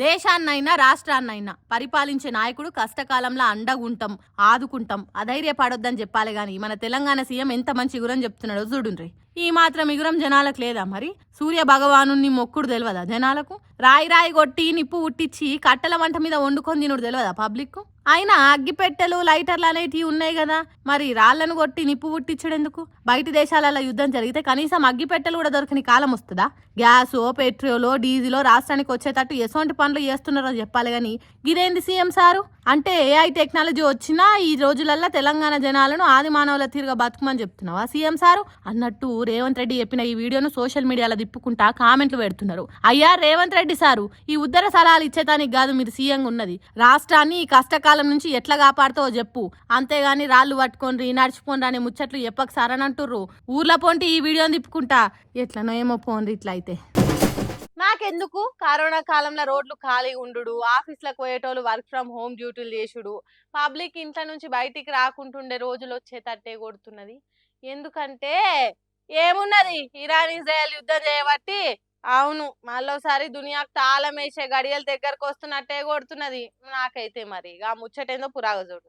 దేశాన్నైనా రాష్ట్రాన్నైనా పరిపాలించే నాయకుడు కష్టకాలంలో అండగుంటాం, ఆదుకుంటాం, అధైర్యపడొద్దని చెప్పాలి గాని మన తెలంగాణ సీఎం ఎంత మంచి గురం చెప్తున్నాడో చూడుండ్రి. ఈ మాత్రం ఇగురం జనాలకు లేదా మరి? సూర్య భగవాను మొక్కుడు తెలియదా జనాలకు? రాయి రాయి కొట్టి నిప్పు ఉట్టించి కట్టెల వంట మీద వండుకొని తినుడు తెలియదా పబ్లిక్? అయినా అగ్గిపెట్టెలు లైటర్లు అనేటివి ఉన్నాయి కదా, మరి రాళ్లను కొట్టి నిప్పు పుట్టించడెందుకు? బయట దేశాలలో యుద్ధం జరిగితే కనీసం అగ్గిపెట్టెలు కూడా దొరకని కాలం వస్తుందా? గ్యాసో పెట్రోలో డీజిలో రాష్ట్రానికి వచ్చేటట్టు ఎసొంటి పనులు చేస్తున్నారో చెప్పాలి కానీ గిదేంది సీఎం సారు? అంటే ఏఐ టెక్నాలజీ వచ్చినా ఈ రోజులల్లో తెలంగాణ జనాలను ఆది మానవుల తీరుగా బతుకమని చెప్తున్నావా సీఎం సారు? అన్నట్టు రేవంత్ రెడ్డి చెప్పిన ఈ వీడియోను సోషల్ మీడియాలో తిప్పుకుంటా కామెంట్లు పెడుతున్నారు. అయ్యా రేవంత్ రెడ్డి సారు, ఈ ఉత్తర సలహాలు ఇచ్చేదానికి కాదు మీరు సీఎం ఉన్నది, రాష్ట్రాన్ని ఈ కష్టకాలం నుంచి ఎట్లా కాపాడుతావో చెప్పు, అంతేగాని రాళ్ళు పట్టుకొని నడిచిపోండి అనే ముచ్చట్లు చెప్పక సారని అంటుర్రు. ఊర్లో పోంటి ఈ వీడియోని తిప్పుకుంటా ఎట్లనో ఏమో పోండి ఇట్లా అయితే. నాకెందుకు కరోనా కాలంలో రోడ్లు ఖాళీ ఉండు, ఆఫీస్లకు పోయేటోళ్ళు వర్క్ ఫ్రమ్ హోమ్ డ్యూటీలు చేసుడు, పబ్లిక్ ఇంట్లో నుంచి బయటికి రాకుంటుండే రోజులు వచ్చేటట్టే కొడుతున్నది. ఎందుకంటే ఏమున్నది, ఇరాన్ ఇజ్రాయెల్ యుద్ధం చేయబట్టి అవును మళ్ళోసారి దునియాకు తాళం వేసే గడియల దగ్గరకు వస్తున్నట్టే కొడుతున్నది. నాకైతే మరి ఆ ముచ్చటేందో పురాగ చూడు.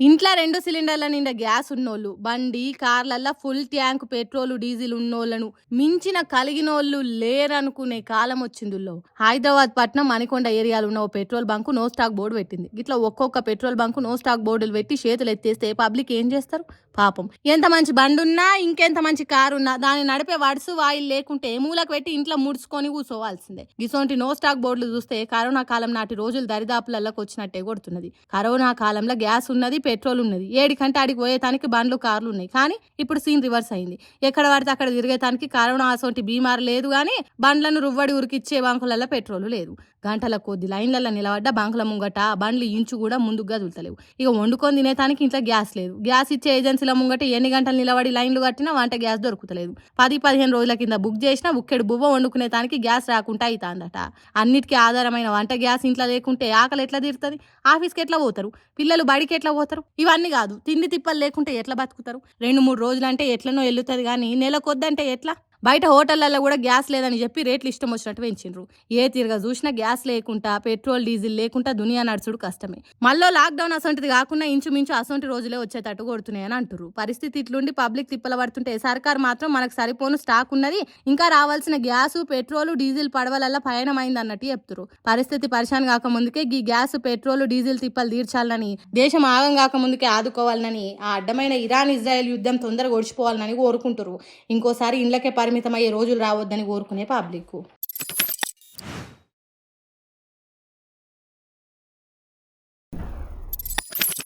ఇంట్లో 2 సిలిండర్ల నిండా గ్యాస్ ఉన్నోళ్ళు, బండి కార్లల్లో ఫుల్ ట్యాంక్ పెట్రోల్ డీజిల్ ఉన్నోళ్లను మించిన కలిగినోళ్ళు లేరనుకునే కాలం వచ్చిందుల్లో. హైదరాబాద్ పట్నం మణికొండ ఏరియాలో ఉన్న ఓ petrol bunk no stock board పెట్టింది. ఇట్లా ఒక్కొక్క పెట్రోల్ బంకు నో స్టాక్ బోర్డులు పెట్టి చేతులు ఎత్తేస్తే పబ్లిక్ ఏం చేస్తారు పాపం? ఎంత మంచి బండి ఉన్నా ఇంకెంత మంచి కారు ఉన్నా దాన్ని నడిపే వడుసు వాయిల్ లేకుంటే మూలకు పెట్టి ఇంట్లో ముడుచుకొని కూర్చోవాల్సిందే. గిసోంటి నో స్టాక్ బోర్డులు చూస్తే కరోనా కాలం నాటి రోజులు దరిదాపులలోకి వచ్చినట్టే కొడుతున్నది. కరోనా కాలంలో గ్యాస్ ఉన్నది, పెట్రోల్ ఉన్నది, ఏడికంటే ఆడికి పోయేతానికి బండ్లు కార్లు ఉన్నాయి. కానీ ఇప్పుడు సీన్ రివర్స్ అయింది. ఎక్కడ పడితే అక్కడ తిరిగేతానికి కరోనా అసోంటి బీమారు లేదు గానీ బండ్లను రువ్వడి ఉరికిచ్చే బంకులలో పెట్రోల్ లేదు. గంటల కొద్ది లైన్లలో నిలబడ్డ బంకుల ముంగట బండ్లు ఇంచు కూడా ముందుకు గదులుతలేవు. ఇక వండుకొని తినేతానికి ఇంట్లో గ్యాస్ లేదు. గ్యాస్ ఇచ్చే ఏజెన్సీల ముంగట ఎన్ని గంటలు నిలబడి లైన్లు కట్టినా వంట గ్యాస్ దొరుకుతలేదు. 10-15 రోజుల కింద బుక్ చేసినా ఉక్కెడు బువ్వ వండుకునేతానికి గ్యాస్ రాకుండా అవుతాందట. అన్నిటికీ ఆధారమైన వంట గ్యాస్ ఇంట్లో లేకుంటే ఆకలి ఎట్లా తీరుతుంది? ఆఫీస్కి ఎట్లా పోతారు? పిల్లలు బడికి ఎట్లా పోతారు? ఇవన్నీ కాదు, తిండి తిప్పలు లేకుంటే ఎట్లా బతుకుతారు? 2-3 రోజులంటే ఎట్లనో వెళ్తుంది కానీ నెలకొద్దంటే ఎట్లా? బయట హోటళ్లలో కూడా గ్యాస్ లేదని చెప్పి రేట్లు ఇష్టం వచ్చినట్టు పెంచిండ్రు. ఏ తీరుగా చూసినా గ్యాస్ లేకుండా పెట్రోల్ డీజిల్ లేకుండా దునియా నడుచుడు కష్టమే. మళ్ళీ లాక్డౌన్ అసొంటిది కాకుండా ఇంచుమించు అసొంటి రోజులే వచ్చేటట్టు కొడుతున్నాయని అంటున్నారు. పరిస్థితి ఇట్లుండి పబ్లిక్ తిప్పల పడుతుంటే సర్కార్ మాత్రం మనకు సరిపోను స్టాక్ ఉన్నది, ఇంకా రావాల్సిన గ్యాసు పెట్రోల్ డీజిల్ పడవలల్ల పయనమైంది అన్నట్టు చెప్తున్నారు. పరిస్థితి పరిశాన్ కాకముందుకే ఈ గ్యాస్ పెట్రోల్ డీజిల్ తిప్పలు తీర్చాలని, దేశం ఆగం కాకముందుకే ఆదుకోవాలని, ఆ అడ్డమైన ఇరాన్ ఇజ్రాయెల్ యుద్ధం తొందరగా ఒడిచిపోవాలని కోరుకుంటారు. ఇంకోసారి ఇండ్లకే పరిమితమయ్యే రోజులు రావద్దని కోరుకునే పబ్లిక్.